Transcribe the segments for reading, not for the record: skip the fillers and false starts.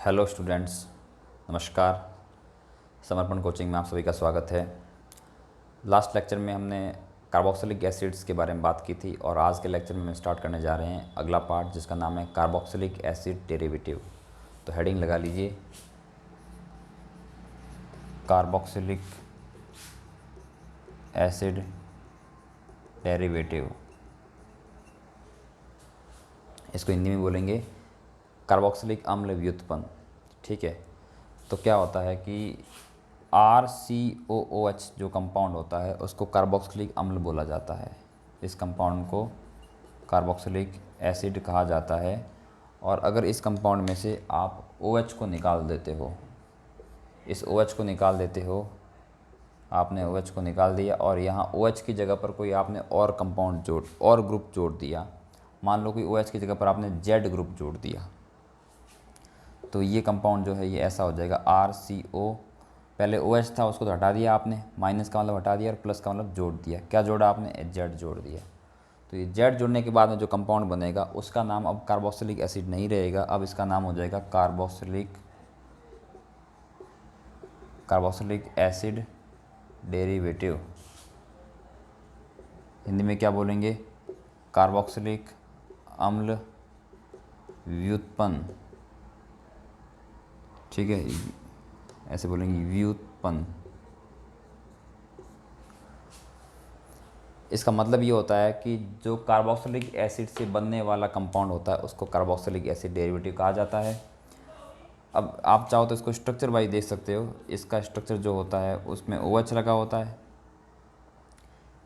Hello students, नमस्कार। समर्पण coaching में आप सभी का स्वागत है। लास्ट लेक्चर में हमने कार्बोक्सिलिक एसिड्स के बारे में बात की थी और आज के लेक्चर में हम स्टार्ट करने जा रहे हैं अगला पार्ट जिसका नाम है कार्बोक्सिलिक एसिड डेरिवेटिव। तो हेडिंग लगा लीजिए, कार्बोक्सिलिक एसिड डेरिवेटिव। इसको हिंदी में बोलेंगे कार्बोक्सिलिक अम्ल व्युत्पन्न। ठीक है, तो क्या होता है कि RCOOH जो कंपाउंड होता है उसको कार्बोक्सिलिक अम्ल बोला जाता है। इस कंपाउंड को कार्बोक्सिलिक एसिड कहा जाता है। और अगर इस कंपाउंड में से आप OH को निकाल देते हो, इस OH को निकाल देते हो, आपने OH को निकाल दिया और यहाँ OH की जगह पर कोई आपने और कंपाउंड और ग्रुप जोड़ दिया। मान लो कि OH की जगह पर आपने Z ग्रुप जोड़ दिया, तो ये कंपाउंड जो है ये ऐसा हो जाएगा RCO। पहले OH था उसको तो हटा दिया आपने, माइनस का मतलब हटा दिया और प्लस का मतलब जोड़ दिया। क्या जोड़ा आपने? Z जोड़ दिया। तो ये Z जोड़ने के बाद में जो कंपाउंड बनेगा उसका नाम अब कार्बोक्सिलिक एसिड नहीं रहेगा, अब इसका नाम हो जाएगा कार्बोक्सिलिक एसिड डेरिवेटिव। हिंदी में क्या बोलेंगे? कार्बोक्सिलिक अम्ल व्युत्पन्न। ठीक है, ऐसे बोलेंगे व्युत्पन्न। इसका मतलब ये होता है कि जो कार्बोक्सिलिक एसिड से बनने वाला कंपाउंड होता है उसको कार्बोक्सिलिक एसिड डेरिवेटिव कहा जाता है। अब आप चाहो तो इसको स्ट्रक्चर वाइज देख सकते हो। इसका स्ट्रक्चर जो होता है उसमें OH लगा होता है,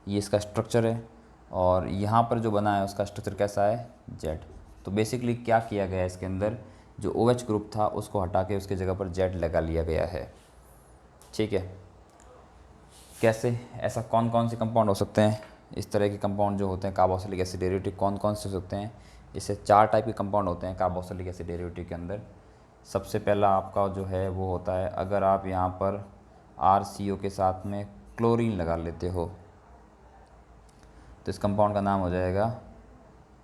ये इसका स्ट्रक्चर है। और यहाँ पर जो बना है उसका स्ट्रक्चर कैसा है? Z। तो बेसिकली क्या किया गया है इसके अंदर, जो OH ग्रुप था उसको हटा के उसकी जगह पर Z लगा लिया गया है। ठीक है, कैसे? ऐसा कौन कौन से कंपाउंड हो सकते हैं? इस तरह के कंपाउंड जो होते हैं कार्बोक्सिलिक एसिड डेरिवेटिव कौन कौन से हो सकते हैं? इससे 4 टाइप के कंपाउंड होते हैं कार्बोक्सिलिक एसिड डेरिवेटिव के अंदर। सबसे पहला आपका जो है वो होता है, अगर आप यहाँ पर RCO के साथ में क्लोरीन लगा लेते हो तो इस कंपाउंड का नाम हो जाएगा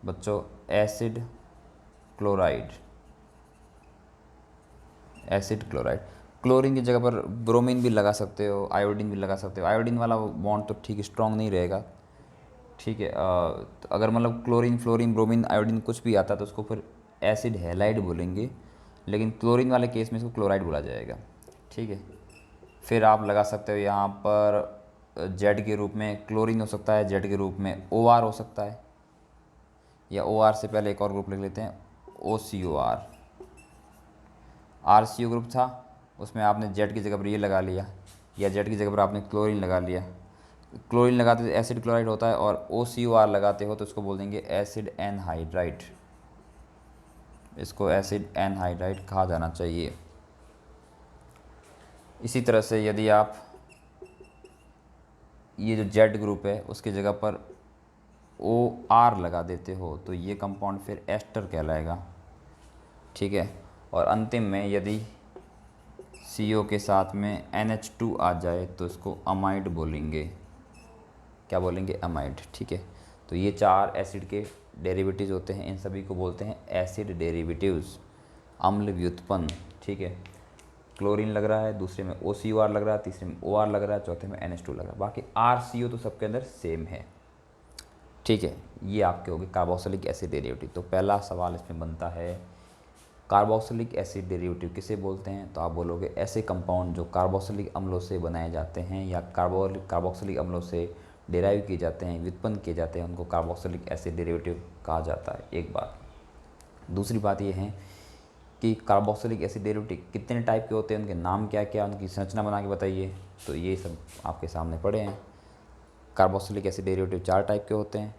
बच्चों acid chloride. Acid chloride. Chlorine की जगह पर ब्रोमीन भी लगा सकते हो, आयोडीन भी लगा सकते हो। आयोडीन वाला बॉन्ड तो ठीक स्ट्रॉन्ग नहीं रहेगा। ठीक है, तो अगर मतलब क्लोरीन, फ्लोरीन, ब्रोमीन, आयोडीन कुछ भी आता है तो उसको फिर एसिड हैलाइड बोलेंगे, लेकिन क्लोरीन वाले केस में इसको क्लोराइड बोला जाएगा। ठीक है, फिर आप लगा सकते हो यहाँ पर जेड के रूप में क्लोरीन हो सकता है, जेड के रूप में OR हो सकता है, या OR से पहले एक और ग्रुप लिख लेते हैं OCOR। RCO ग्रुप था, उसमें आपने जेड की जगह पर ये लगा लिया, या जेड की जगह पर आपने क्लोरीन लगा लिया। क्लोरीन लगाते तो एसिड क्लोराइड होता है, और OCOR लगाते हो तो इसको बोल देंगे एसिड एनहाइड्राइड। इसको एसिड एनहाइड्राइड कहा जाना चाहिए। इसी तरह से यदि आप ये जो जेड ग्रुप है उसकी जगह पर OR लगा देते हो तो ये कंपाउंड फिर एस्टर कहलाएगा। ठीक है, और अंतिम में यदि CO के साथ में NH2 आ जाए तो इसको अमाइड बोलेंगे। क्या बोलेंगे? अमाइड। ठीक है, तो ये 4 एसिड के डेरिवेटिव्स होते हैं, इन सभी को बोलते हैं एसिड डेरिवेटिव्स, अम्ल व्युत्पन्न। ठीक है, क्लोरीन लग रहा है, दूसरे में OCOR लग रहा है, तीसरे में OR लग रहा है, चौथे में NH2 लग रहा है, बाकी RCO तो सबके अंदर सेम है। ठीक है, ये आपके हो गए कार्बोक्सिलिक एसिड डेरिवेटिव। तो पहला सवाल इसमें बनता है, कार्बोक्सिलिक एसिड डेरिवेटिव किसे बोलते हैं? तो आप बोलोगे ऐसे कंपाउंड जो कार्बोक्सिलिक अम्लों से बनाए जाते हैं या कार्बोक्सिलिक अम्लों से डेराइव किए जाते हैं, व्युत्पन्न किए जाते हैं, उनको कार्बोक्सिलिक एसिड डेरिवेटिव कहा जाता है। एक बात। दूसरी बात ये है कि कार्बोक्सिलिक एसिड डेरिवेटिव कितने टाइप के होते हैं, उनके नाम क्या क्या, उनकी संरचना बना के बताइए। तो ये सब आपके सामने पड़े हैं। कार्बोक्सिलिक एसिड डेरिवेटिव 4 टाइप के होते हैं,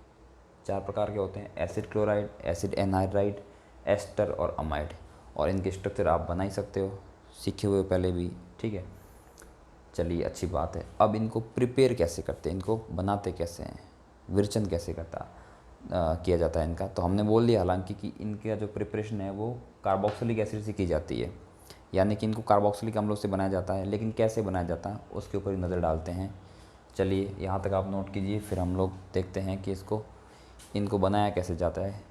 4 प्रकार के होते हैं, acid chloride, acid anhydride, ester और अमाइड। और इनके स्ट्रक्चर आप बना ही सकते हो, सीखे हुए पहले भी। ठीक है, चलिए अच्छी बात है। अब इनको प्रिपेयर कैसे करते हैं, इनको बनाते कैसे हैं, विरचन कैसे किया जाता है इनका? तो हमने बोल दिया हालांकि कि इनका जो प्रिपरेशन है वो कार्बोक्सिलिक एसिड से की जाती है, यानी कि इनको कार्बोक्सिलिक अम्लों से बनाया जाता है, लेकिन कैसे बनाया जाता है उसके ऊपर नज़र डालते हैं। चलिए यहाँ तक आप नोट कीजिए, फिर हम लोग देखते हैं कि इनको बनाया कैसे जाता है,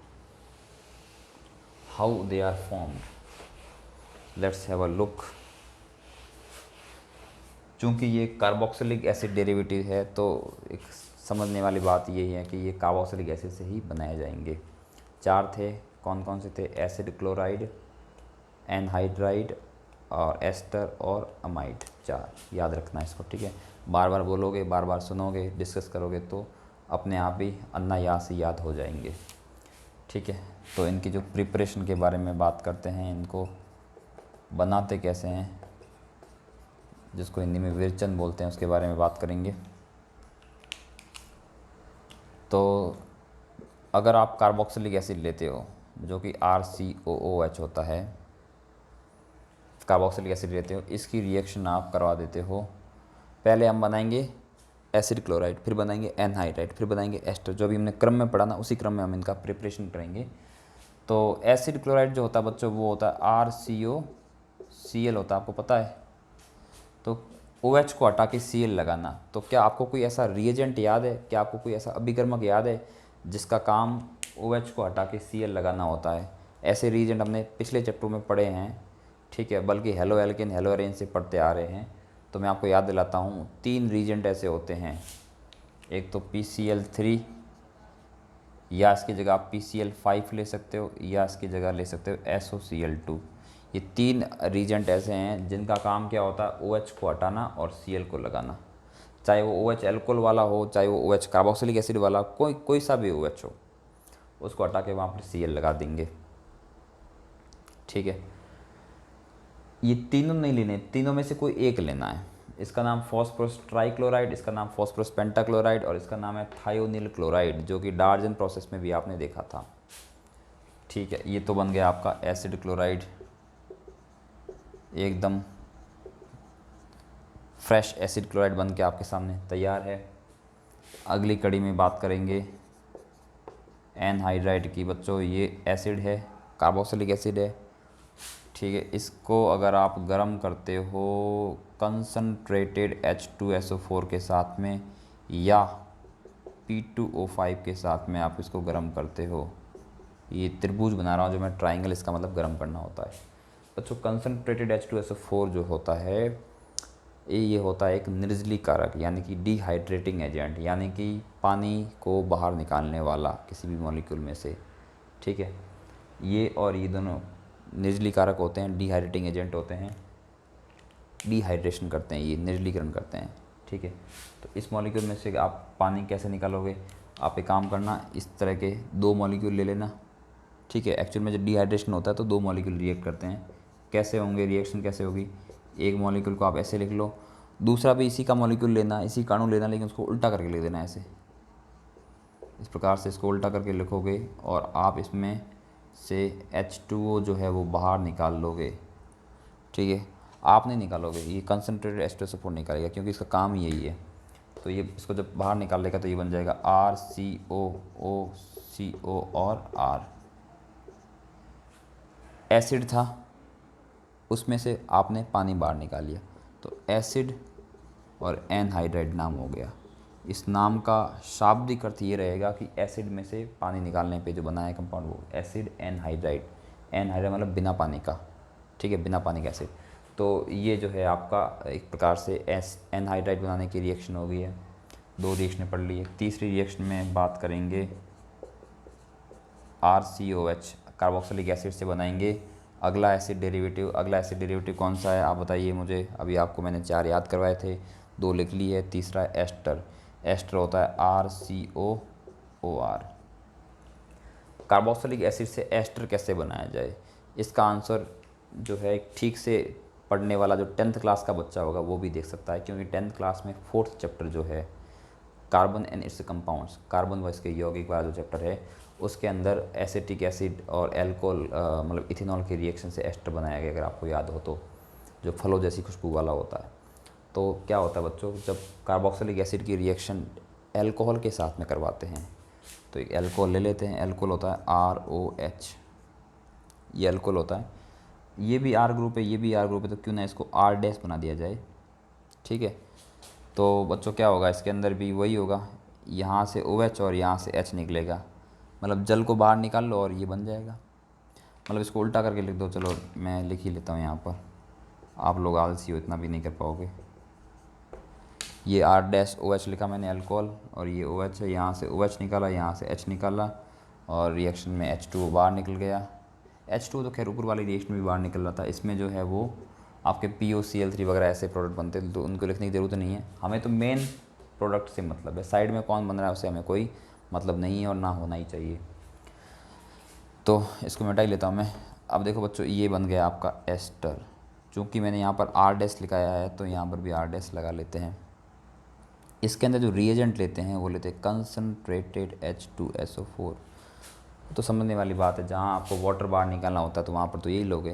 how they are formed. Let's have a look. चूँकि ये कार्बोक्सिलिक एसिड डेरिवेटिव है तो एक समझने वाली बात यही है कि ये कार्बोक्सिलिक एसिड से ही बनाए जाएंगे। 4 थे, कौन कौन से थे? एसिड क्लोराइड, एनहाइड्राइड और एस्टर और अमाइड। 4 याद रखना है इसको, ठीक है। बार बार बोलोगे, बार बार सुनोगे, डिस्कस करोगे तो अपने आप ही अन्ना याद से याद हो जाएंगे, ठीक है। तो इनकी जो प्रिपरेशन के बारे में बात करते हैं, इनको बनाते कैसे हैं, जिसको हिंदी में विरचन बोलते हैं, उसके बारे में बात करेंगे। तो अगर आप कार्बोक्सिलिक एसिड लेते हो जो कि RCOOH होता है, कार्बोक्सिलिक एसिड लेते हो, इसकी रिएक्शन आप करवा देते हो। पहले हम बनाएंगे एसिड क्लोराइड, फिर बनाएंगे एनहाइड्राइड, फिर बनाएंगे एस्टर। जो भी हमने क्रम में पढ़ा ना, उसी क्रम में हम इनका प्रिपरेशन करेंगे। तो एसिड क्लोराइड जो होता है बच्चों, वो होता है RCOCl होता है, आपको पता है। तो OH को हटा के Cl लगाना। तो क्या आपको कोई ऐसा रिएजेंट याद है, क्या आपको कोई ऐसा अभिकर्मक याद है जिसका काम OH को हटा के Cl लगाना होता है? ऐसे रिएजेंट हमने पिछले चैप्टर में पढ़े हैं, ठीक है, बल्कि हेलो एल्केन हेलो एरेन से पढ़ते आ रहे हैं। तो मैं आपको याद दिलाता हूँ, 3 रिएजेंट ऐसे होते हैं। एक तो PCl3, या इसकी जगह आप PCl5 ले सकते हो, या इसकी जगह ले सकते हो SOCl2। ये 3 रीजेंट ऐसे हैं जिनका काम क्या होता है? OH को हटाना और Cl को लगाना। चाहे वो OH एल्कोहल वाला हो, चाहे वो OH कार्बोक्सिलिक एसिड वाला, कोई सा भी OH हो, उसको हटा के वहाँ पर Cl लगा देंगे, ठीक है। ये तीनों नहीं लेने, तीनों में से कोई एक लेना है। इसका नाम फॉस्फोरस ट्राइक्लोराइड, इसका नाम फॉस्फोरस पेंटाक्लोराइड और इसका नाम है थायोनिल क्लोराइड, जो कि डार्जन प्रोसेस में भी आपने देखा था, ठीक है। ये तो बन गया आपका एसिड क्लोराइड, एकदम फ्रेश एसिड क्लोराइड बन के आपके सामने तैयार है। अगली कड़ी में बात करेंगे एनहाइड्राइड की। बच्चों ये एसिड है, कार्बोक्सिलिक एसिड है, ठीक है। इसको अगर आप गर्म करते हो कंसनट्रेटेड H2SO4 के साथ में या P2O5 के साथ में, आप इसको गर्म करते हो। ये त्रिभुज बना रहा हूँ जो मैं, ट्राइंगल, इसका मतलब गर्म करना होता है। बच्चों कंसनट्रेटेड H2SO4 जो होता है, ये होता है एक निर्जली कारक, यानी कि डिहाइड्रेटिंग एजेंट, यानी कि पानी को बाहर निकालने वाला किसी भी मॉलिक्यूल में से, ठीक है। ये और ये दोनों निर्जली कारक होते हैं, डिहाइड्रेटिंग एजेंट होते हैं, डिहाइड्रेशन करते हैं, ये निर्जलीकरण करते हैं, ठीक है। तो इस मॉलिक्यूल में से आप पानी कैसे निकालोगे? आप एक काम करना, इस तरह के 2 मॉलिक्यूल ले लेना, ठीक है। एक्चुअल में जब डिहाइड्रेशन होता है तो 2 मॉलिक्यूल रिएक्ट करते हैं। कैसे होंगे रिएक्शन, कैसे होगी? एक मॉलिक्यूल को आप ऐसे लिख लो, दूसरा भी इसी का मॉलिक्यूल लेना, इसी का अणु लेना, लेकिन उसको उल्टा करके लिख देना ऐसे। इस प्रकार से इसको उल्टा करके लिखोगे और आप इसमें से H2O जो है वो बाहर निकाल लोगे, ठीक है। आप नहीं निकालोगे, ये कंसनट्रेटेड H2SO4 निकालेगा, क्योंकि इसका काम ही यही है। तो ये इसको जब बाहर निकाल लेगा तो ये बन जाएगा RCOO और R। एसिड था, उसमें से आपने पानी बाहर निकाल लिया, तो एसिड और एनहाइड्राइड नाम हो गया। इस नाम का शाब्दिक अर्थ ये रहेगा कि एसिड में से पानी निकालने पे जो बना है कंपाउंड, वो एसिड एनहाइड्राइड। एनहाइड्राइड मतलब बिना पानी का, ठीक है, बिना पानी का एसिड। तो ये जो है आपका एक प्रकार से एनहाइड्राइड बनाने की रिएक्शन हो गई है। 2 रिएक्शनें पढ़ ली है। तीसरी रिएक्शन में बात करेंगे RCOH, कार्बोक्सिलिक एसिड से बनाएंगे अगला एसिड डेरिवेटिव कौन सा है आप बताइए मुझे। अभी आपको मैंने 4 याद करवाए थे, 2 लिख ली है। तीसरा एस्टर होता है RCOOR। कार्बोक्सिलिक एसिड से एस्टर कैसे बनाया जाए, इसका आंसर जो है ठीक से पढ़ने वाला जो 10th क्लास का बच्चा होगा वो भी देख सकता है, क्योंकि 10th क्लास में 4th चैप्टर जो है carbon and it's compounds, carbon व इसके यौगिक वाला जो चैप्टर है, उसके अंदर एसिटिक एसिड और एल्कोहल मतलब इथेनॉल के रिएक्शन से एस्टर बनाया गया, अगर आपको याद हो तो, जो फलों जैसी खुशबू वाला होता है। तो क्या होता है बच्चों, जब कार्बोक्सिलिक एसिड की रिएक्शन एल्कोहल के साथ में करवाते हैं, तो एक एल्कोहल ले लेते हैं, एल्कोहल होता है ROH, ये एल्कोहल होता है। ये भी R ग्रुप है, ये भी R ग्रुप है, तो क्यों ना इसको R डैश बना दिया जाए, ठीक है। तो बच्चों क्या होगा, इसके अंदर भी वही होगा, यहाँ से OH और यहाँ से H निकलेगा, मतलब जल को बाहर निकाल लो और ये बन जाएगा। मतलब इसको उल्टा करके लिख दो, चलो मैं लिख ही लेता हूँ यहाँ पर, आप लोग आलसी हो, इतना भी नहीं कर पाओगे। ये R-OH लिखा मैंने अल्कोहल, और ये OH है, यहाँ से OH निकाला, यहाँ से H निकाला, और रिएक्शन में H2O बाहर निकल गया। H2O तो खैर ऊपर वाली रिएक्शन में भी बाहर निकल रहा था, इसमें जो है वो आपके POCl3 वगैरह ऐसे प्रोडक्ट बनते हैं, तो उनको लिखने की ज़रूरत नहीं है। हमें तो मेन प्रोडक्ट से मतलब है, साइड में कौन बन रहा है उससे हमें कोई मतलब नहीं है और ना होना ही चाहिए। तो इसको मिटा ही लेता हूँ मैं। अब देखो बच्चों, ये बन गया आपका एस्टर। चूँकि मैंने यहाँ पर R- लिखाया है तो यहाँ पर भी R- लगा लेते हैं। इसके अंदर जो रिएजेंट लेते हैं वो लेते हैं कंसनट्रेटेड H2SO4। तो समझने वाली बात है, जहाँ आपको वाटर बाहर निकालना होता है तो वहाँ पर तो यही लोगे,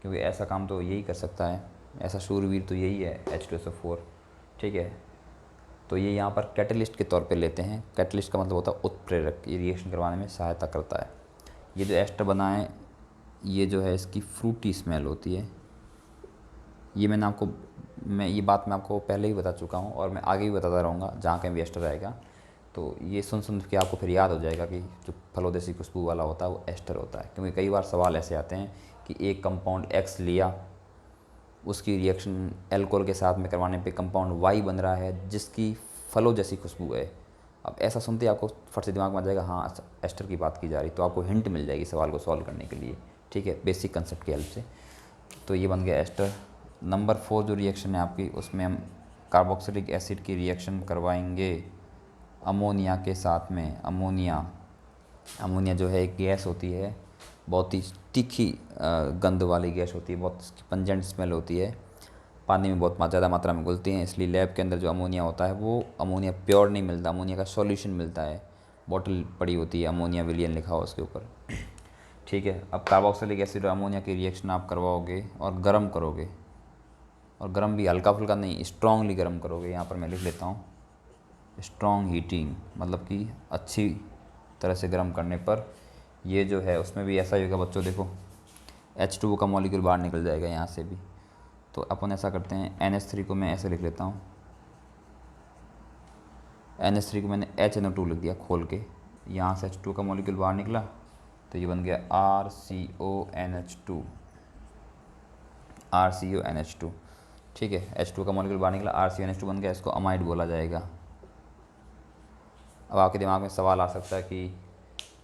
क्योंकि ऐसा काम तो यही कर सकता है, ऐसा शूरवीर तो यही है, H2SO4। ठीक है, तो ये यहाँ पर कैटलिस्ट के तौर पे लेते हैं। कैटलिस्ट का मतलब होता है उत्प्रेरक, ये रिएक्शन करवाने में सहायता करता है। ये जो एस्टर बना है, ये जो है इसकी फ्रूटी स्मेल होती है। ये ये बात मैं आपको पहले ही बता चुका हूँ और मैं आगे भी बताता रहूँगा जहाँ कहीं भी एस्टर आएगा। तो ये सुन सुन के आपको फिर याद हो जाएगा कि जो फलोदेशी खुशबू वाला होता है वो एस्टर होता है, क्योंकि कई बार सवाल ऐसे आते हैं कि एक कंपाउंड X लिया, उसकी रिएक्शन एल्कोहल के साथ में करवाने पे कंपाउंड Y बन रहा है जिसकी फलों जैसी खुशबू है। अब ऐसा सुनते ही आपको फट से दिमाग में आ जाएगा हाँ एस्टर की बात की जा रही, तो आपको हिंट मिल जाएगी सवाल को सॉल्व करने के लिए। ठीक है, बेसिक कंसेप्ट की हेल्प से। तो ये बन गया एस्टर। नंबर 4 जो रिएक्शन है आपकी, उसमें हम कार्बोक्सिलिक एसिड की रिएक्शन करवाएंगे अमोनिया के साथ में। अमोनिया जो है एक गैस होती है, बहुत ही तीखी गंध वाली गैस होती है, बहुत पंजेंट स्मेल होती है, पानी में बहुत ज़्यादा मात्रा में घुलती हैं। इसलिए लैब के अंदर जो अमोनिया होता है वो अमोनिया प्योर नहीं मिलता, अमोनिया का सॉल्यूशन मिलता है, बॉटल पड़ी होती है, अमोनिया विलियन लिखा हो उसके ऊपर। ठीक है, अब कार्बोक्सिलिक एसिड और अमोनिया की रिएक्शन आप करवाओगे और गर्म करोगे, और गर्म भी हल्का फुल्का नहीं, स्ट्रांगली गर्म करोगे। यहाँ पर मैं लिख लेता हूँ स्ट्रॉन्ग हीटिंग, मतलब कि अच्छी तरह से गर्म करने पर ये जो है उसमें भी ऐसा ही होगा बच्चों। देखो H2O का मॉलिक्यूल बाहर निकल जाएगा यहाँ से भी। तो अपन ऐसा करते हैं, NH3 को मैं ऐसे लिख लेता हूँ, NH3 को मैंने HNO2 लिख दिया खोल के, यहाँ से H2O का मॉलिक्यूल बाहर निकला तो ये बन गया RCONH2। ठीक है, H2O का मॉलिक्यूल बाहर निकला, RCONH2 बन गया, इसको अमाइड बोला जाएगा। अब आपके दिमाग में सवाल आ सकता है कि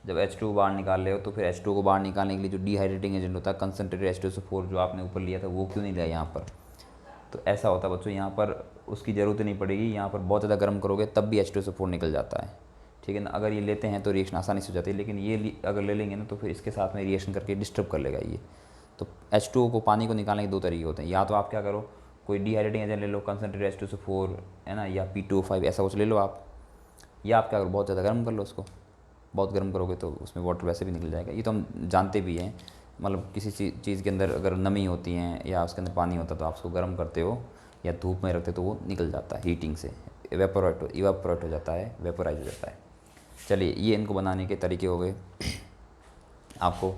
जब H2O बाहर निकाल रहे हो तो फिर H2O को बाहर निकालने के लिए जो डिहाइड्रेटिंग एजेंट होता है कंसनट्रेटेड H2SO4 जो आपने ऊपर लिया था वो क्यों नहीं लिया यहाँ पर। तो ऐसा होता है बच्चों, यहाँ पर उसकी ज़रूरत नहीं पड़ेगी, यहाँ पर बहुत ज़्यादा गर्म करोगे तब भी H2SO4 निकल जाता है। ठीक है ना, अगर ये लेते हैं तो रिएक्शन आसानी से हो जाती है, लेकिन ये अगर ले लेंगे ना तो फिर इसके साथ में रिएक्शन करके डिस्टर्ब कर लेगा ये। तो H2O को पानी को निकालने के दो तरीके होते हैं, या तो आप क्या करो, कोई डिहाइड्रेटिंग एजेंट ले लो कंसनट्रेटेड H2SO4 है ना, या P2O5 ऐसा कुछ ले लो आप, या आप क्या करो बहुत ज़्यादा गर्म कर लो उसको। बहुत गर्म करोगे तो उसमें वाटर वैसे भी निकल जाएगा, ये तो हम जानते भी हैं। मतलब किसी चीज़ के अंदर अगर नमी होती है या उसके अंदर पानी होता है तो आप उसको गर्म करते हो या धूप में रखते हो तो वो निकल जाता है हीटिंग से, इवेपोरेट हो जाता है, वेपोराइज हो जाता है। चलिए, ये इनको बनाने के तरीके हो गए। आपको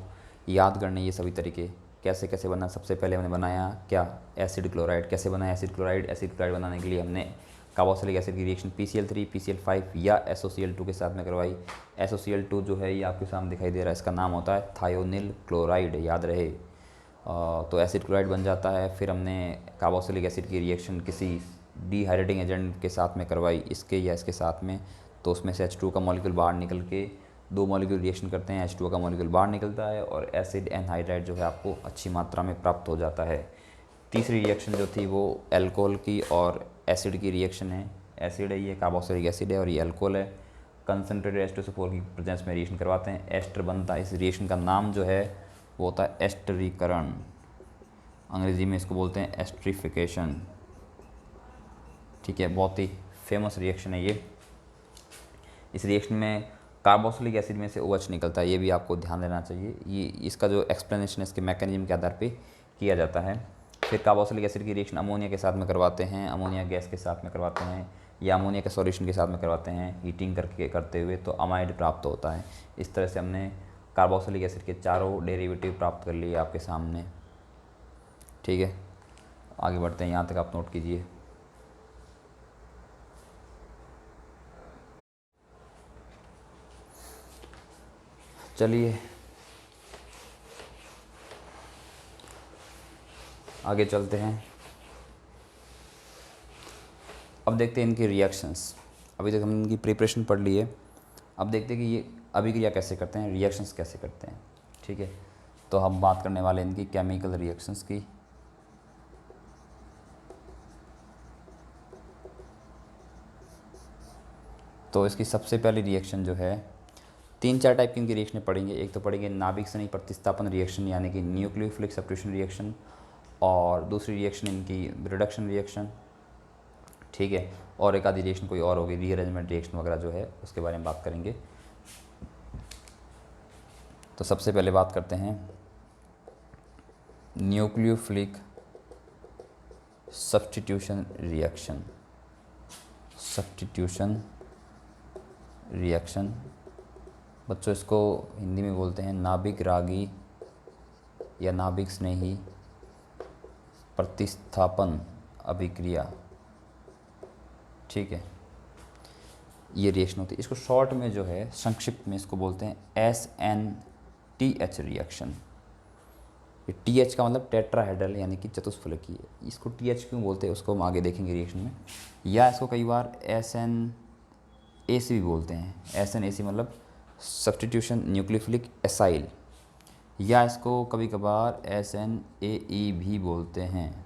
याद करने ये सभी तरीके कैसे कैसे बना। सबसे पहले हमने बनाया क्या, एसिड क्लोराइड। कैसे बनाया एसिड क्लोराइड बनाने के लिए हमने कार्बोक्सिलिक एसिड की रिएक्शन PCl3 PCl5 या SOCl2 के साथ में करवाई। SOCl2 जो है ये आपके सामने दिखाई दे रहा है, इसका नाम होता है थायोनिल क्लोराइड, याद रहे। तो एसिड क्लोराइड बन जाता है। फिर हमने कार्बोक्सिलिक एसिड की रिएक्शन किसी डिहाइड्रेटिंग एजेंट के साथ में करवाई, इसके या इसके साथ में, तो उसमें से H2 का मॉलिक्यूल बाहर निकल के दो मॉलिक्यूल रिएक्शन करते हैं, H2O का मॉलिक्यूल बाहर निकलता है और एसिड एनहाइड्राइड जो है आपको अच्छी मात्रा में प्राप्त हो जाता है। तीसरी रिएक्शन जो थी वो एल्कोहल की और एसिड की रिएक्शन है। एसिड है ये, कार्बोक्सिलिक एसिड है, और ये एल्कोहल है। कंसनट्रेटेड H2SO4 की प्रेजेंस में रिएक्शन करवाते हैं, एस्टर बनता है। इस रिएक्शन का नाम जो है वो होता है एस्टरीकरण, अंग्रेज़ी में इसको बोलते हैं एस्ट्रीफिकेशन। ठीक है, बहुत ही फेमस रिएक्शन है ये। इस रिएक्शन में कार्बोक्सिलिक एसिड में से OH निकलता है, ये भी आपको ध्यान देना चाहिए। ये इसका जो एक्सप्लेनेशन है इसके मैकेनिज्म के आधार पे किया जाता है। फिर कार्बोक्सिलिक एसिड की रिएक्शन अमोनिया के साथ में करवाते हैं, अमोनिया गैस के साथ में करवाते हैं या अमोनिया के सॉल्यूशन के साथ में करवाते हैं, हीटिंग करके करते हुए तो अमाइड प्राप्त होता है। इस तरह से हमने कार्बोक्सिलिक एसिड के चारों डेरिवेटिव प्राप्त कर लिए आपके सामने। ठीक है, आगे बढ़ते हैं, यहाँ तक आप नोट कीजिए। चलिए, आगे चलते हैं। अब देखते हैं इनके रिएक्शंस। अभी तक हमने इनकी प्रिपरेशन पढ़ ली है, अब देखते हैं कि ये अभिक्रिया कैसे करते हैं, रिएक्शंस कैसे करते हैं। ठीक है, तो हम बात करने वाले हैं इनकी केमिकल रिएक्शंस की। तो इसकी सबसे पहली रिएक्शन जो है, 3-4 टाइप की इनकी रिएक्शन पढ़ेंगे। एक तो पढ़ेंगे नाभिक स्नेही प्रतिस्थापन रिएक्शन यानी कि न्यूक्लियोफिलिक सब्स्टिट्यूशन रिएक्शन, और दूसरी रिएक्शन इनकी रिडक्शन रिएक्शन। ठीक है, और एक आधी रिएक्शन कोई और होगी, रीअरेंजमेंट रिएक्शन वगैरह जो है उसके बारे में बात करेंगे। तो सबसे पहले बात करते हैं nucleophilic substitution reaction. Substitution reaction बच्चों इसको हिंदी में बोलते हैं नाभिक रागी या नाभिक स्नेही प्रतिस्थापन अभिक्रिया। ठीक है, ये रिएक्शन होती है। इसको शॉर्ट में जो है, संक्षिप्त में इसको बोलते हैं SNTH रिएक्शन। TH का मतलब टेट्राहेड्रल यानी कि चतुष्फलकीय। इसको TH क्यों बोलते हैं उसको हम आगे देखेंगे रिएक्शन में। या इसको कई बार SNAC भी बोलते हैं। SNAC मतलब सब्स्टिट्यूशन न्यूक्लियोफिलिक एसाइल, या इसको कभी कभार SNAE भी बोलते हैं,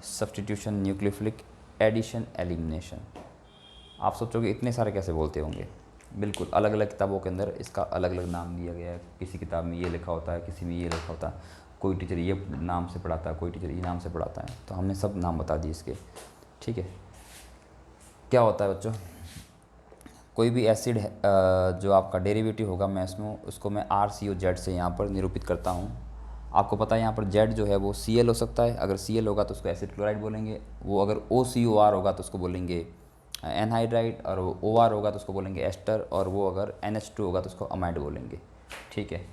सब्स्टिट्यूशन न्यूक्लियोफिलिक एडिशन एलिमिनेशन। आप सोचोगे इतने सारे कैसे बोलते होंगे, बिल्कुल अलग अलग किताबों के अंदर इसका अलग अलग नाम दिया गया है। किसी किताब में ये लिखा होता है, किसी में ये लिखा होता है, कोई टीचर ये नाम से पढ़ाता है, कोई टीचर ये नाम से पढ़ाता है, तो हमने सब नाम बता दिए इसके। ठीक है, क्या होता है बच्चों, कोई भी एसिड जो आपका डेरिवेटिव होगा, मैं उसको मैं RCOZ से यहाँ पर निरूपित करता हूँ। आपको पता है यहाँ पर Z जो है वो Cl हो सकता है, अगर Cl होगा तो उसको एसिड क्लोराइड बोलेंगे। वो अगर OCOR होगा तो उसको बोलेंगे एनहाइड्राइड, और OR होगा तो उसको बोलेंगे एस्टर, और वो अगर NH2 होगा तो उसको अमाइड बोलेंगे। ठीक है,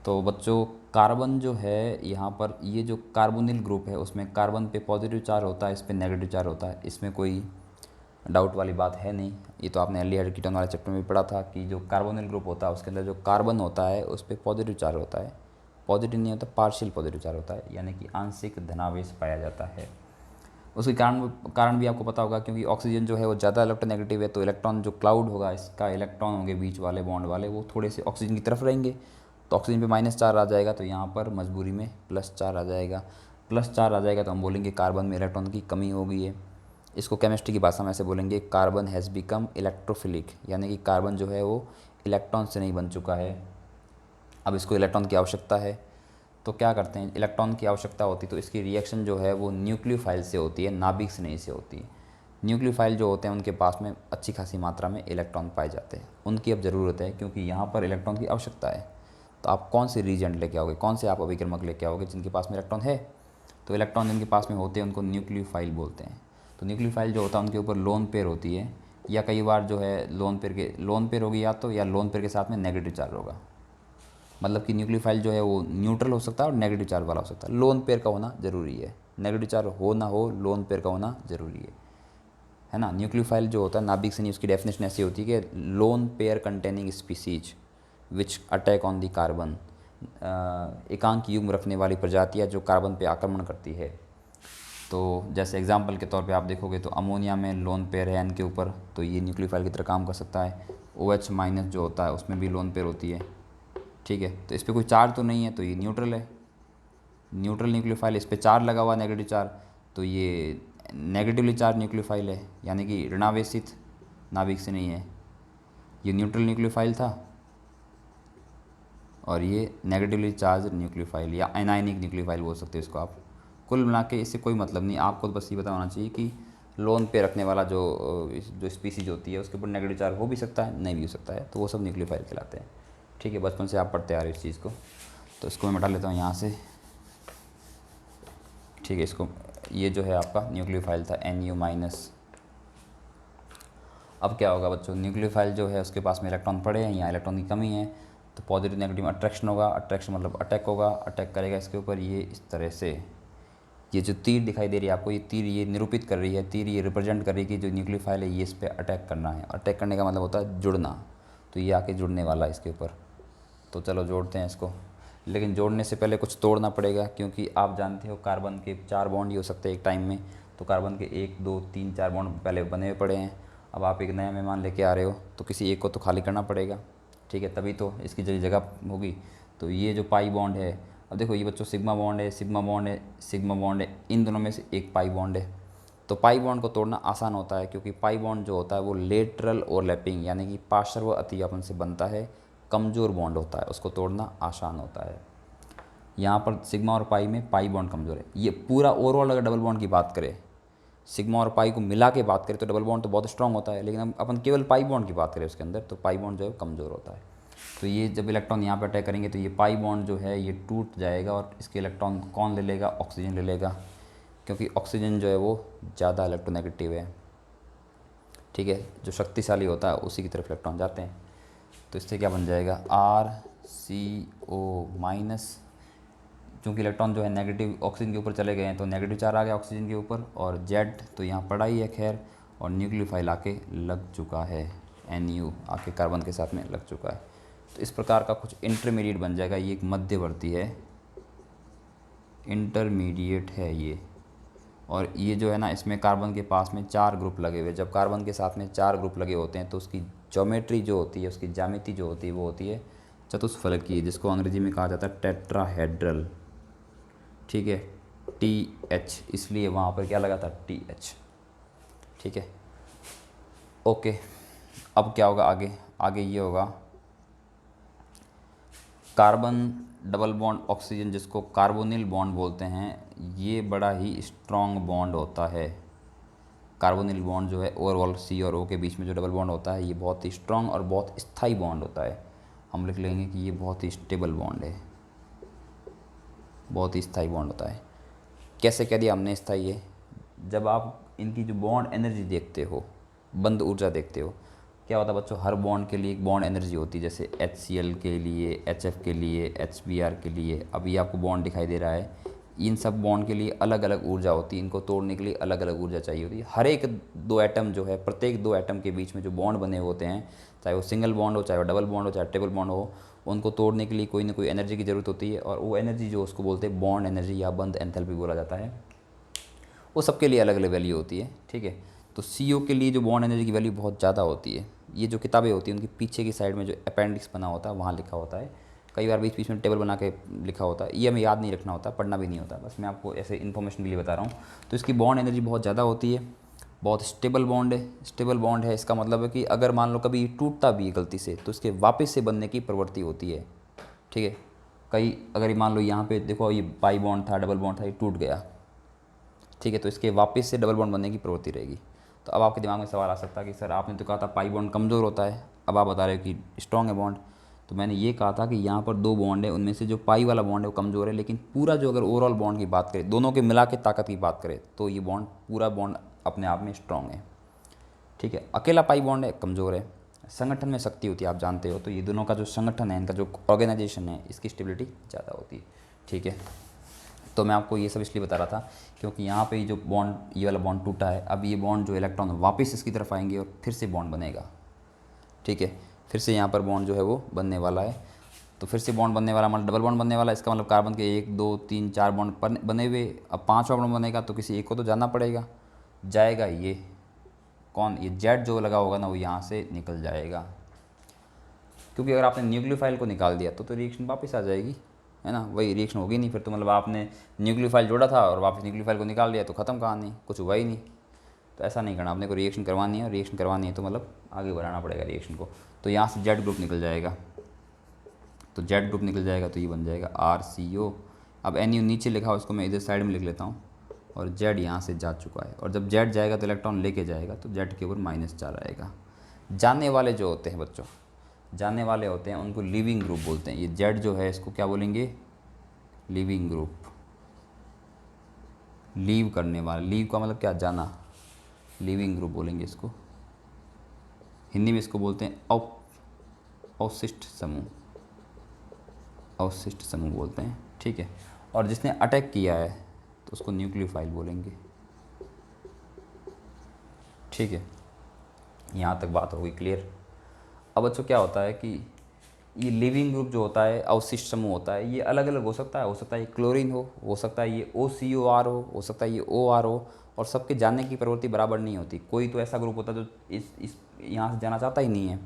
तो बच्चों कार्बन जो है यहाँ पर, ये जो कार्बोनिल ग्रुप है उसमें कार्बन पे पॉजिटिव चार्ज होता है, इस पर नेगेटिव चार्ज होता है, इसमें कोई डाउट वाली बात है नहीं। ये तो आपने एल्डिहाइड कीटोन वाले चैप्टर में भी पढ़ा था कि जो कार्बोनिल ग्रुप होता है उसके अंदर जो कार्बन होता है उस पर पॉजिटिव चार्ज होता है। पॉजिटिव नहीं होता, पार्शियल पॉजिटिव चार्ज होता है, यानी कि आंशिक धनावेश पाया जाता है। उसके कारण भी आपको पता होगा, क्योंकि ऑक्सीजन जो है वो ज़्यादा इलेक्ट्रोनेगेटिव है, तो इलेक्ट्रॉन जो क्लाउड होगा इसका इलेक्ट्रॉन होंगे बीच वाले बॉन्ड वाले, वो थोड़े से ऑक्सीजन की तरफ रहेंगे, तो ऑक्सीजन पे -4 आ जाएगा, तो यहाँ पर मजबूरी में +4 आ जाएगा। +4 आ जाएगा तो हम बोलेंगे कार्बन में इलेक्ट्रॉन की कमी हो गई है। इसको केमिस्ट्री की भाषा में ऐसे बोलेंगे, कार्बन हैज़ बिकम इलेक्ट्रोफिलिक, यानी कि कार्बन जो है वो इलेक्ट्रॉन से नहीं बन चुका है, अब इसको इलेक्ट्रॉन की आवश्यकता है। तो क्या करते हैं, इलेक्ट्रॉन की आवश्यकता होती तो इसकी रिएक्शन जो है वो न्यूक्लियोफाइल से होती है, नाभिक स्नेही से होती है। न्यूक्लियोफाइल जो होते हैं उनके पास में अच्छी खासी मात्रा में इलेक्ट्रॉन पाए जाते हैं, उनकी अब ज़रूरत है क्योंकि यहाँ पर इलेक्ट्रॉन की आवश्यकता है। तो आप कौन से रीजेंट लेके आओगे, कौन से आप अभिक्रमक लेके आओगे जिनके पास में इलेक्ट्रॉन है। तो इलेक्ट्रॉन जिनके पास में होते हैं उनको न्यूक्लियोफाइल बोलते हैं। तो न्यूक्लियोफाइल जो होता है उनके ऊपर लोन पेयर होती है, या कई बार जो है लोन पेयर होगी या तो, या लोन पेयर के साथ में नेगेटिव चार्ज होगा। मतलब कि न्यूक्लियोफाइल जो है वो न्यूट्रल हो सकता है और नेगेटिव चार्ज वाला हो सकता है। लोन पेयर का होना ज़रूरी है, नेगेटिव चार्ज हो ना हो, लोन पेयर का होना ज़रूरी है ना। न्यूक्लियोफाइल जो होता है नाभिक स्नेही, उसकी डेफिनेशन ऐसी होती है कि lone pair containing species which attack on the carbon, एकांक युग्म रखने वाली प्रजातियाँ जो कार्बन पे आक्रमण करती है। तो जैसे एग्जांपल के तौर पे आप देखोगे तो अमोनिया में लोन पेयर है N के ऊपर, तो ये न्यूक्लियोफाइल की तरह काम कर सकता है। OH- जो होता है उसमें भी लोन पेयर होती है। ठीक है, तो इस पर कोई चार्ज तो नहीं है, तो ये न्यूट्रल है, न्यूट्रल न्यूक्लियोफाइल। इस पर चार्ज लगा हुआ नेगेटिव चार्ज, तो ये नेगेटिवली चार्ज न्यूक्लियोफाइल है, यानी कि ऋणावेशित नाभिक से नहीं है। ये न्यूट्रल न्यूक्लियोफाइल था और ये नेगेटिवली चार्ज न्यूक्लियोफाइल या एनायनिक न्यूक्लियोफाइल बोल सकते हो इसको आप। कुल मिला के इससे कोई मतलब नहीं, आपको बस ये पता होना चाहिए कि लोन पे रखने वाला जो स्पीसीज होती है उसके ऊपर नेगेटिव चार्ज हो भी सकता है, नहीं भी हो सकता है, तो वो सब न्यूक्लियोफाइल कहलाते हैं। ठीक है, बचपन से आप पढ़ते आ रहे हो इस चीज़ को, तो इसको मैं मिटा लेता हूँ यहाँ से। ठीक है, इसको, ये जो है आपका न्यूक्लियोफाइल था NU-। अब क्या होगा बच्चों, न्यूक्लियोफाइल जो है उसके पास में इलेक्ट्रॉन पड़े हैं, यहाँ इलेक्ट्रॉन की कमी है, तो पॉजिटिव नेगेटिव अट्रैक्शन होगा। अट्रैक्शन मतलब अटैक होगा, अटैक करेगा इसके ऊपर, ये इस तरह से। ये जो तीर दिखाई दे रही है आपको, ये तीर ये निरूपित कर रही है, तीर ये रिप्रेजेंट कर रही है कि जो न्यूक्लियोफाइल है ये इस पर अटैक करना है। अटैक करने का मतलब होता है जुड़ना, तो ये आके जुड़ने वाला है इसके ऊपर। तो चलो जोड़ते हैं इसको। लेकिन जोड़ने से पहले कुछ तोड़ना पड़ेगा, क्योंकि आप जानते हो कार्बन के 4 बॉन्ड ही हो सकते हैं एक टाइम में। तो कार्बन के 1 2 3 4 बॉन्ड पहले बने हुए पड़े हैं। अब आप एक नया मेहमान लेके आ रहे हो तो किसी एक को तो खाली करना पड़ेगा, ठीक है, तभी तो इसकी जगह होगी। तो ये जो पाई बॉन्ड है, अब देखो ये बच्चों सिग्मा बॉन्ड है, सिग्मा बॉन्ड है, सिग्मा बॉन्ड है, इन दोनों में से एक पाई बॉन्ड है। तो पाई बॉन्ड को तोड़ना आसान होता है, क्योंकि पाई बॉन्ड जो होता है वो लेटरल ओवरलैपिंग यानी कि पार्श्व अतिव्यापन से बनता है, कमज़ोर बॉन्ड होता है, उसको तोड़ना आसान होता है। यहाँ पर सिग्मा और पाई में पाई बॉन्ड कमज़ोर है। ये पूरा ओवरऑल अगर डबल बॉन्ड की बात करें, सिग्मा और पाई को मिला के बात करें तो डबल बॉन्ड तो बहुत स्ट्रांग होता है, लेकिन हम अपन केवल पाई बॉन्ड की बात करें उसके अंदर, तो पाई बॉन्ड जो है कमज़ोर होता है। तो ये जब इलेक्ट्रॉन यहाँ पर अटैक करेंगे तो ये पाई बॉन्ड जो है ये टूट जाएगा, और इसके इलेक्ट्रॉन कौन ले लेगा? ऑक्सीजन ले लेगा, क्योंकि ऑक्सीजन जो है वो ज़्यादा इलेक्ट्रोनेगेटिव है, ठीक है, जो शक्तिशाली होता है उसी की तरफ इलेक्ट्रॉन जाते हैं। तो इससे क्या बन जाएगा? RCO माइनस, क्योंकि इलेक्ट्रॉन जो है नेगेटिव ऑक्सीजन के ऊपर चले गए हैं तो नेगेटिव चार्ज आ गया ऑक्सीजन के ऊपर, और जेड तो यहाँ पड़ा ही है खैर, और न्यूक्लियोफाइल आके लग चुका है, NU आके कार्बन के साथ में लग चुका है। तो इस प्रकार का कुछ इंटरमीडिएट बन जाएगा। ये एक मध्यवर्ती है, इंटरमीडिएट है ये। और ये जो है ना, इसमें कार्बन के पास में 4 ग्रुप लगे हुए। जब कार्बन के साथ में 4 ग्रुप लगे होते हैं तो उसकी ज्योमेट्री जो होती है, उसकी ज्यामिति जो होती है वो होती है चतुष्फलकीय, जिसको अंग्रेजी में कहा जाता है टेट्राहेड्रल, ठीक है, TH, इसलिए वहाँ पर क्या लगा था? TH, ठीक है, ओके। अब क्या होगा आगे? आगे ये होगा कार्बन डबल बॉन्ड ऑक्सीजन, जिसको कार्बोनिल बॉन्ड बोलते हैं, ये बड़ा ही स्ट्रॉन्ग बॉन्ड होता है। कार्बोनिल बॉन्ड जो है ओवरऑल C और O के बीच में जो डबल बॉन्ड होता है, ये बहुत ही स्ट्रॉन्ग और बहुत स्थायी बॉन्ड होता है। हम लिख लेंगे कि ये बहुत ही स्टेबल बॉन्ड है, बहुत ही स्थायी बॉन्ड होता है। कैसे कह दिया हमने स्थायी है? जब आप इनकी जो बॉन्ड एनर्जी देखते हो, बंद ऊर्जा देखते हो, क्या होता है बच्चों? हर बॉन्ड के लिए एक बॉन्ड एनर्जी होती है, जैसे HCl के लिए, HF के लिए, HBr के लिए। अब ये आपको बॉन्ड दिखाई दे रहा है, इन सब बॉन्ड के लिए अलग अलग ऊर्जा होती है, इनको तोड़ने के लिए अलग अलग ऊर्जा चाहिए होती है। हर एक 2 एटम जो है, प्रत्येक 2 एटम के बीच में जो बॉन्ड बने होते हैं, चाहे वो सिंगल बॉन्ड हो, चाहे वो डबल बॉन्ड हो, चाहे ट्रिपल बॉन्ड हो, उनको तोड़ने के लिए कोई ना कोई एनर्जी की ज़रूरत होती है, और वो एनर्जी जो उसको बोलते हैं बॉन्ड एनर्जी या बंद एंथैल्पी बोला जाता है। वो सबके लिए अलग अलग वैल्यू होती है, ठीक है। तो CO के लिए जो बॉन्ड एनर्जी की वैल्यू बहुत ज़्यादा होती है। ये जो किताबें होती हैं उनकी पीछे की साइड में जो अपेंडिक्स बना होता है वहाँ लिखा होता है, कई बार बीच बीच में टेबल बना के लिखा होता है। ये हमें याद नहीं रखना होता, पढ़ना भी नहीं होता, बस मैं आपको ऐसे इन्फॉर्मेशन के लिए बता रहा हूँ। तो इसकी बॉन्ड एनर्जी बहुत ज़्यादा होती है, बहुत स्टेबल बॉन्ड है। स्टेबल बॉन्ड है, इसका मतलब है कि अगर मान लो कभी टूटता भी है गलती से तो इसके वापस से बनने की प्रवृत्ति होती है, ठीक है। कई अगर ये मान लो यहाँ पे देखो, ये पाई बॉन्ड था, डबल बॉन्ड था, ये टूट गया, ठीक है, तो इसके वापस से डबल बॉन्ड बनने की प्रवृत्ति रहेगी। तो अब आपके दिमाग में सवाल आ सकता है कि सर आपने तो कहा था पाई बॉन्ड कमज़ोर होता है, अब आप बता रहे हो कि स्ट्रॉन्ग है बॉन्ड। तो मैंने ये कहा था कि यहाँ पर 2 बॉन्ड है, उनमें से जो पाई वाला बॉन्ड है वो कमज़ोर है, लेकिन पूरा जो अगर ओवरऑल बॉन्ड की बात करें, दोनों के मिला के ताकत की बात करें, तो ये बॉन्ड पूरा बॉन्ड अपने आप में स्ट्रॉन्ग है, ठीक है। अकेला पाई बॉन्ड है कमज़ोर है। संगठन में शक्ति होती है, आप जानते हो, तो ये दोनों का जो संगठन है, इनका जो ऑर्गेनाइजेशन है, इसकी स्टेबिलिटी ज़्यादा होती है, ठीक है। तो मैं आपको ये सब इसलिए बता रहा था क्योंकि यहाँ पे जो बॉन्ड, ये वाला बॉन्ड टूटा है, अब ये बॉन्ड जो इलेक्ट्रॉन वापस इसकी तरफ आएंगे और फिर से बॉन्ड बनेगा, ठीक है। फिर से यहाँ पर बॉन्ड जो है वो बनने वाला है। तो फिर से बॉन्ड बनने वाला मतलब डबल बॉन्ड बनने वाला है, इसका मतलब कार्बन के 1 2 3 4 बॉन्ड बने हुए, अब 5वां बॉन्ड बनेगा तो किसी एक को तो जाना पड़ेगा, जाएगा ये कौन? ये जेड जो लगा होगा ना, वो यहाँ से निकल जाएगा, क्योंकि अगर आपने न्यूक्लियोफाइल को निकाल दिया तो रिएक्शन वापस आ जाएगी, है ना, वही रिएक्शन होगी नहीं फिर तो, मतलब आपने न्यूक्लियोफाइल जोड़ा था और वापस न्यूक्लियोफाइल को निकाल दिया तो ख़त्म कहानी, कुछ हुआ ही नहीं। तो ऐसा नहीं करना, आपने को रिएक्शन करवानी है, और रिएक्शन करवानी है तो मतलब आगे बढ़ाना पड़ेगा रिएक्शन को। तो यहाँ से जेड ग्रुप निकल जाएगा, तो जेड ग्रुप निकल जाएगा तो ये बन जाएगा RCO। अब NU नीचे लिखा हो, इसको मैं इधर साइड में लिख लेता हूँ, और जेड यहाँ से जा चुका है, और जब जेड जाएगा तो इलेक्ट्रॉन लेके जाएगा, तो जेड के ऊपर -4 आएगा। जाने वाले जो होते हैं बच्चों, जाने वाले होते हैं उनको लीविंग ग्रुप बोलते हैं। ये जेड जो है इसको क्या बोलेंगे? Leaving group. लीव करने वाला, लीव का मतलब क्या? जाना, लीविंग ग्रुप बोलेंगे इसको। हिंदी में इसको बोलते हैं अवशिष्ट समूह, अवशिष्ट समूह बोलते हैं, ठीक है। और जिसने अटैक किया है तो उसको न्यूक्लियोफाइल बोलेंगे, ठीक है। यहाँ तक बात हो गई क्लियर। अब बच्चों क्या होता है कि ये लिविंग ग्रुप जो होता है, अवशिष्ट समूह होता है, ये अलग अलग हो सकता है ये क्लोरीन हो सकता है ये OCOR हो सकता है ये OR हो, और सबके जाने की प्रवृत्ति बराबर नहीं होती। कोई तो ऐसा ग्रुप होता है जो इस यहाँ से जाना चाहता ही नहीं है,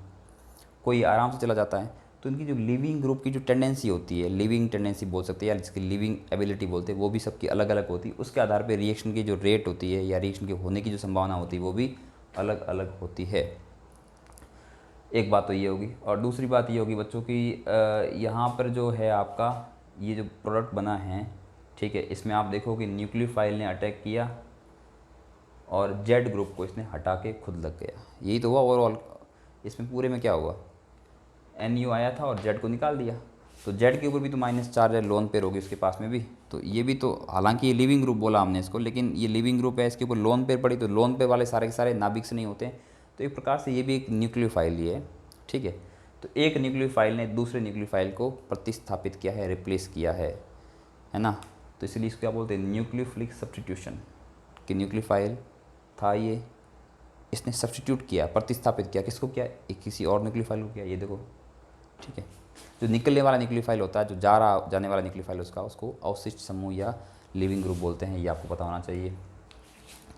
कोई आराम से चला जाता है। तो इनकी जो लिविंग ग्रुप की जो टेंडेंसी होती है, लिविंग टेंडेंसी बोल सकते हैं या जिसकी लिविंग एबिलिटी बोलते हैं, वो भी सबकी अलग अलग होती है। उसके आधार पर रिएक्शन की जो रेट होती है या रिएक्शन के होने की जो संभावना होती है वो भी अलग अलग होती है। एक बात तो ये होगी, और दूसरी बात ये होगी बच्चों की यहाँ पर जो है आपका ये जो प्रोडक्ट बना है, ठीक है, इसमें आप देखो कि न्यूक्लियोफाइल ने अटैक किया और जेड ग्रुप को इसने हटा के खुद लग गया। यही तो हुआ ओवरऑल। इसमें पूरे में क्या हुआ, NU आया था और जेड को निकाल दिया। तो जेड के ऊपर भी तो माइनस चार्ज है, लोन पेयर होगी उसके पास में भी। तो ये भी तो, हालांकि ये लिविंग ग्रुप बोला हमने इसको, लेकिन ये लिविंग ग्रुप है, इसके ऊपर लोन पेयर पड़ी, तो लोन पेयर वाले सारे के सारे नाभिक से नहीं होते हैं। तो एक प्रकार से ये भी एक न्यूक्लियोफाइल ही है, ठीक है। तो एक न्यूक्लियोफाइल ने दूसरे न्यूक्लियोफाइल को प्रतिस्थापित किया है, रिप्लेस किया है ना। तो इसलिए इसको क्या बोलते हैं, न्यूक्लियोफिलिक सब्स्टिट्यूशन। कि न्यूक्लियोफाइल था ये, इसने सब्स्टिट्यूट किया, प्रतिस्थापित किया, किसको किया, एक किसी और न्यूक्लियोफाइल को किया, ये देखो, ठीक है। जो निकलने वाला न्यूक्लियोफाइल होता है, जो जाने वाला न्यूक्लियोफाइल उसको अवशिष्ट समूह या लिविंग ग्रुप बोलते हैं, ये आपको पता होना चाहिए।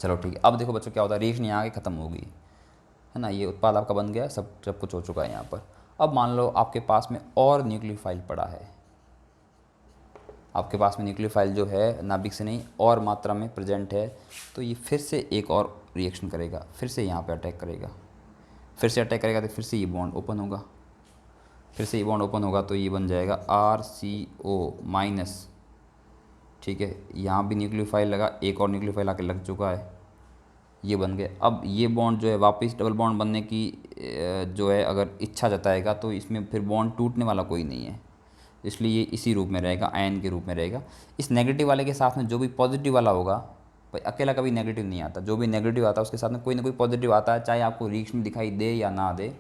चलो ठीक है, अब देखो बच्चों क्या होता है, रिएक्शन यहाँ आके ख़त्म होगी, है ना, ये उत्पाद आपका बन गया, सब कुछ हो चुका है यहाँ पर। अब मान लो आपके पास में और न्यूक्लियोफाइल पड़ा है, आपके पास में न्यूक्लियोफाइल जो है नाभिक से नहीं और मात्रा में प्रेजेंट है, तो ये फिर से एक और रिएक्शन करेगा, फिर से यहाँ पे अटैक करेगा, फिर से अटैक करेगा, तो फिर से ये बॉन्ड ओपन होगा, फिर से ये बॉन्ड ओपन होगा, तो ये बन जाएगा RCO-, ठीक है। यहाँ भी न्यूक्लियोफाइल लगा, एक और न्यूक्लियोफाइल आके लग चुका है, ये बन गया। अब ये बॉन्ड जो है वापस डबल बॉन्ड बनने की जो है अगर इच्छा जताएगा, तो इसमें फिर बॉन्ड टूटने वाला कोई नहीं है, इसलिए ये इसी रूप में रहेगा, आयन के रूप में रहेगा। इस नेगेटिव वाले के साथ में जो भी पॉजिटिव वाला होगा, भाई अकेला कभी नेगेटिव नहीं आता, जो भी नेगेटिव आता है उसके साथ में कोई ना कोई पॉजिटिव आता है, चाहे आपको रिएक्शन दिखाई दे या ना दे,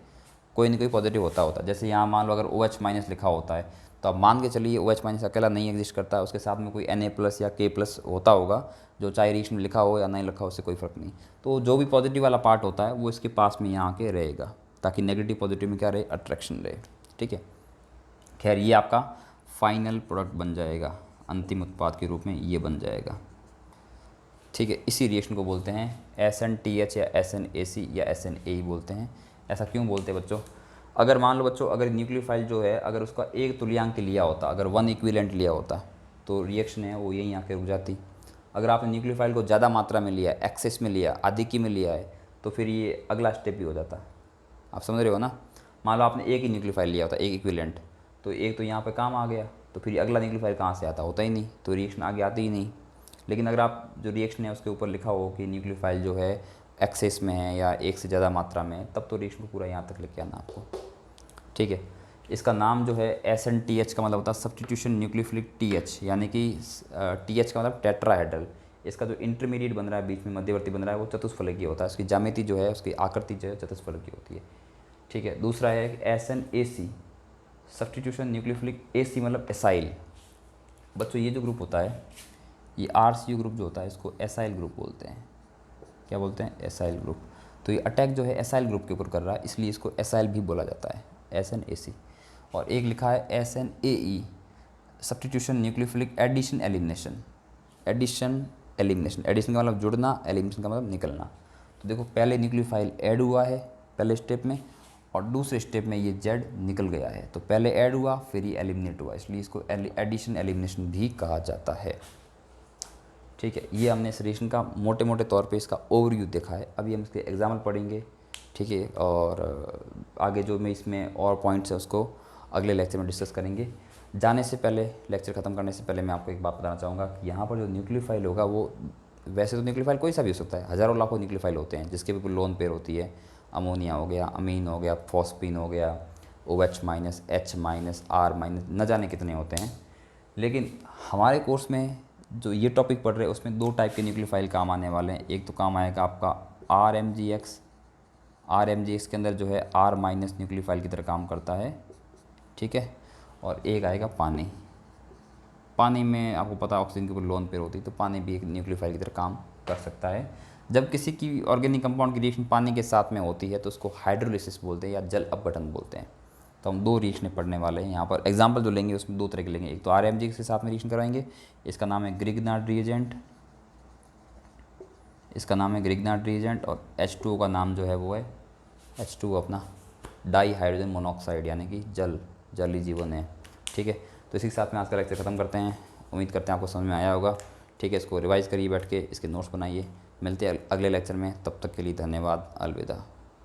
कोई ना कोई पॉजिटिव होता है। जैसे यहाँ मान लो अगर OH- लिखा होता है, तो आप मान के चलिए OH- अकेला नहीं एग्जिस्ट करता है, उसके साथ में कोई Na+ या K+ होता होगा, जो चाहे रिएक्शन में लिखा हो या नहीं लिखा हो, उससे कोई फ़र्क नहीं। तो जो भी पॉजिटिव वाला पार्ट होता है वो इसके पास में यहाँ के रहेगा, ताकि नेगेटिव पॉजिटिव में क्या रहे, अट्रैक्शन रहे, ठीक है। खैर ये आपका फाइनल प्रोडक्ट बन जाएगा, अंतिम उत्पाद के रूप में ये बन जाएगा, ठीक है। इसी रिएक्शन को बोलते हैं SN-TH या SN-AC या SN-AE बोलते हैं। ऐसा क्यों बोलते हैं बच्चों, अगर मान लो बच्चों, अगर न्यूक्लियोफाइल जो है अगर उसका एक तुल्यांक लिया होता, अगर 1 इक्विवेलेंट लिया होता, तो रिएक्शन है वो यहीं आके रुक जाती। अगर आपने न्यूक्लियोफाइल को ज़्यादा मात्रा में लिया, एक्सेस में लिया, आधिक्य में लिया है, तो फिर ये अगला स्टेप भी हो जाता। आप समझ रहे हो ना। मान लो आपने एक ही न्यूक्लियोफाइल लिया होता, एक इक्विवेलेंट, तो एक तो यहाँ पे काम आ गया, तो फिर अगला न्यूक्लियोफाइल कहाँ से आता, होता ही नहीं, तो रिएक्शन आगे आती ही नहीं। लेकिन अगर आप जो रिएक्शन है उसके ऊपर लिखा हो कि न्यूक्लियोफाइल जो है एक्सेस में है या एक से ज़्यादा मात्रा में, तब तो रिएक्शन को पूरा यहाँ तक लेके आना आपको, ठीक है। इसका नाम जो है SN-TH का मतलब होता है सब्स्टिट्यूशन न्यूक्लियोफिलिक TH, यानी कि TH का मतलब टेट्राहेड्रल। इसका जो इंटरमीडिएट बन रहा है, बीच में मध्यवर्ती बन रहा है, वो चतुष्फलकीय होता है, उसकी ज्यामिति जो है, उसकी आकृति जो है चतुष्फलकीय होती है, ठीक है। दूसरा है SN-AC, सब्स्टिट्यूशन न्यूक्लियोफिलिक AC मतलब एसाइल। बच्चों ये जो ग्रुप होता है, ये RCU ग्रुप जो होता है, इसको एसाइल ग्रुप बोलते हैं। क्या बोलते हैं, एसाइल ग्रुप। तो ये अटैक जो है एसाइल ग्रुप के ऊपर कर रहा है, इसलिए इसको एसाइल भी बोला जाता है, SN-AC। और एक लिखा है SN-AE, substitution nucleophilic addition elimination. Addition elimination, addition का मतलब जुड़ना, एलिमिनेशन का मतलब निकलना। तो देखो पहले न्यूक्लियोफाइल ऐड हुआ है पहले स्टेप में, और दूसरे स्टेप में ये जेड निकल गया है। तो पहले ऐड हुआ, फिर ये एलिमिनेट हुआ, इसलिए इसको एडिशन एलिमिनेशन भी कहा जाता है, ठीक है। ये हमने इस रिएक्शन का मोटे मोटे तौर पे इसका ओवरव्यू देखा है। अभी हम इसके एग्जाम्पल पढ़ेंगे, ठीक है, और आगे जो मैं इसमें और पॉइंट्स है उसको अगले लेक्चर में डिस्कस करेंगे। जाने से पहले, लेक्चर ख़त्म करने से पहले मैं आपको एक बात बताना चाहूँगा कि यहाँ पर जो न्यूक्लियोफाइल होगा वो, वैसे तो न्यूक्लियोफाइल कोई सा भी हो सकता है, हज़ारों लाखों न्यूक्लियोफाइल होते हैं जिसके भी लोन पेयर होती है। अमोनिया हो गया, अमीन हो गया, फॉस्फीन हो गया, OH-, H-, R-, न जाने कितने होते हैं। लेकिन हमारे कोर्स में जो ये टॉपिक पढ़ रहे हैं उसमें 2 टाइप के न्यूक्लियोफाइल काम आने वाले हैं। एक तो काम आएगा आपका RMGX, RMGX के अंदर जो है R- न्यूक्लियोफाइल की तरह काम करता है, ठीक है। और एक आएगा पानी। पानी में आपको पता है ऑक्सीजन के ऊपर लोन पेयर होती है, तो पानी भी एक न्यूक्लियोफाइल की तरह काम कर सकता है। जब किसी की ऑर्गेनिक कंपाउंड की रिएक्शन पानी के साथ में होती है तो उसको हाइड्रोलिसिस बोलते हैं या जल अपघटन बोलते हैं, तो हम 2 रिएक्शनें पढ़ने वाले हैं यहाँ पर। एग्जाम्पल जो लेंगे उसमें 2 तरह के लेंगे, एक तो RMG के साथ में रिएक्शन कराएंगे, इसका नाम है ग्रिग्नार्ड रिएजेंट, इसका नाम है ग्रिग्नार्ड रिएजेंट, और H2O का नाम जो है वो है H2O अपना डाई हाइड्रोजन मोनोऑक्साइड, यानी कि जली जीवन है। ठीक है, तो इसी के साथ में आज का लेक्चर ख़त्म करते हैं। उम्मीद करते हैं आपको समझ में आया होगा। ठीक है, इसको रिवाइज़ करिए बैठ के, इसके नोट्स बनाइए। मिलते हैं अगले लेक्चर में, तब तक के लिए धन्यवाद, अलविदा।